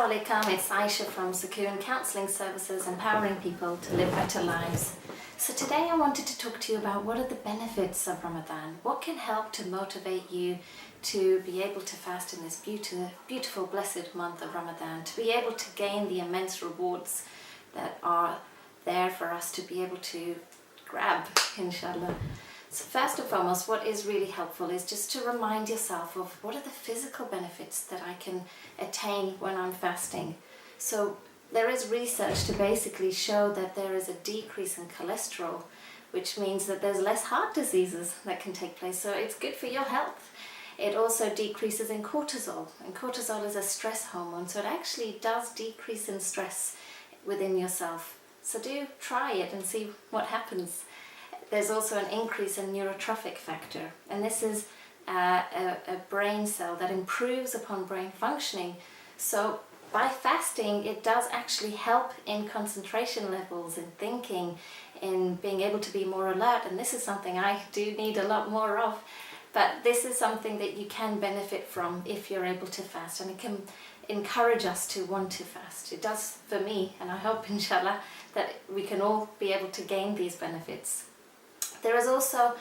Assalamu alaikum, it's Ayesha from Sakoon Counselling Services, empowering people to live better lives. So today I wanted to talk to you about what are the benefits of Ramadan, what can help to motivate you to be able to fast in this beautiful, blessed month of Ramadan, to be able to gain the immense rewards that are there for us to be able to grab, inshallah. So first and foremost, what is really helpful is just to remind yourself of what are the physical benefits that I can attain when I'm fasting. So there is research to basically show that there is a decrease in cholesterol, which means that there's less heart diseases that can take place. So it's good for your health. It also decreases in cortisol, and cortisol is a stress hormone, so it actually does decrease in stress within yourself. So do try it and see what happens. There's also an increase in neurotrophic factor, and this is a brain cell that improves upon brain functioning. So by fasting, it does actually help in concentration levels, in thinking, in being able to be more alert, and this is something I do need a lot more of. But this is something that you can benefit from if you're able to fast, and it can encourage us to want to fast. It does for me, and I hope, inshallah, that we can all be able to gain these benefits. There is also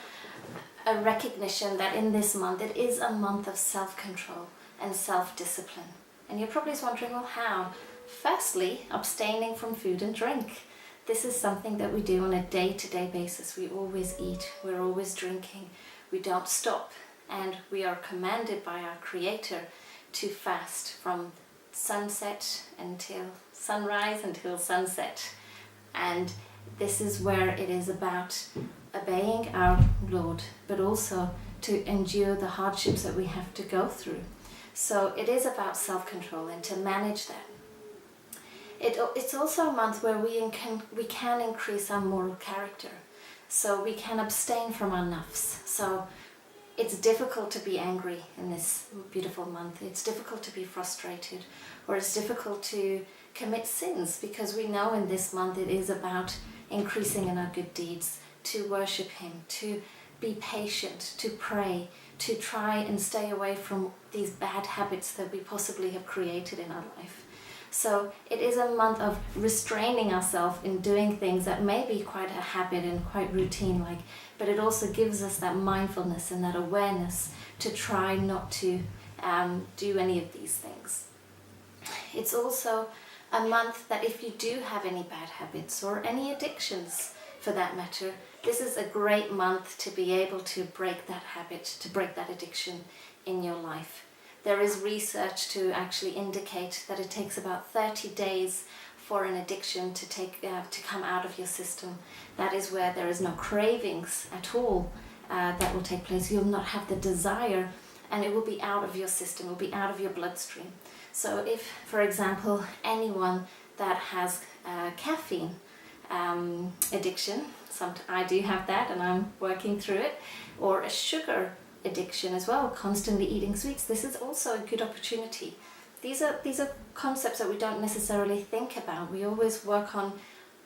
a recognition that in this month, it is a month of self-control and self-discipline. And you're probably wondering, well, how? Firstly, abstaining from food and drink. This is something that we do on a day-to-day basis. We always eat, we're always drinking, we don't stop. And we are commanded by our Creator to fast from sunset until sunrise, until sunset. And this is where it is about obeying our Lord, but also to endure the hardships that we have to go through. So it is about self-control and to manage that. It's also a month where we can increase our moral character. So we can abstain from our nafs. So it's difficult to be angry in this beautiful month. It's difficult to be frustrated, or it's difficult to commit sins, because we know in this month it is about increasing in our good deeds, to worship Him, to be patient, to pray, to try and stay away from these bad habits that we possibly have created in our life. So it is a month of restraining ourselves in doing things that may be quite a habit and quite routine-like, but it also gives us that mindfulness and that awareness to try not to do any of these things. It's also a month that if you do have any bad habits or any addictions for that matter, this is a great month to be able to break that habit, to break that addiction in your life. There is research to actually indicate that it takes about 30 days for an addiction to come out of your system. That is where there is no cravings at all that will take place. You'll not have the desire, and it will be out of your system, it will be out of your bloodstream. So if, for example, anyone that has caffeine addiction, I do have that and I'm working through it, or a sugar addiction as well, constantly eating sweets, this is also a good opportunity. These are concepts that we don't necessarily think about. We always work on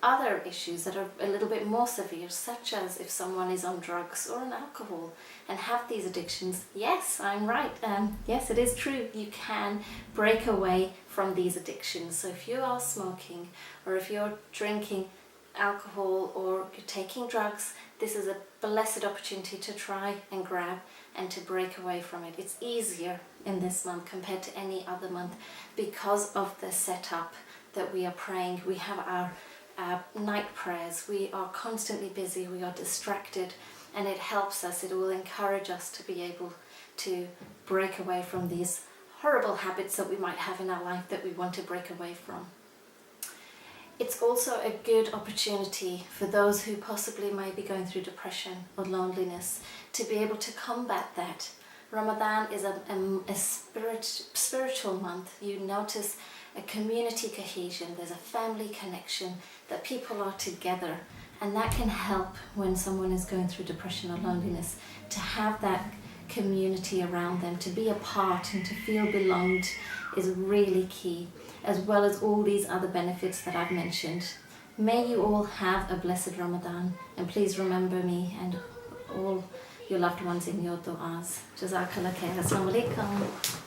other issues that are a little bit more severe, such as if someone is on drugs or on alcohol and have these addictions. Yes, I'm right. Yes, it is true. You can break away from these addictions. So if you are smoking, or if you're drinking alcohol, or you're taking drugs, this is a blessed opportunity to try and grab and to break away from it. It's easier in this month compared to any other month because of the setup that we are praying. We have our night prayers, we are constantly busy, we are distracted, and it helps us, it will encourage us to be able to break away from these horrible habits that we might have in our life that we want to break away from. It's also a good opportunity for those who possibly may be going through depression or loneliness to be able to combat that. Ramadan is a spiritual month. You notice a community cohesion, there's a family connection, that people are together, and that can help when someone is going through depression or loneliness, to have that community around them, to be a part and to feel belonged is really key, as well as all these other benefits that I've mentioned. May you all have a blessed Ramadan, and please remember me and all your loved ones in your du'as. Jazakallah khair. Assalamu alaikum.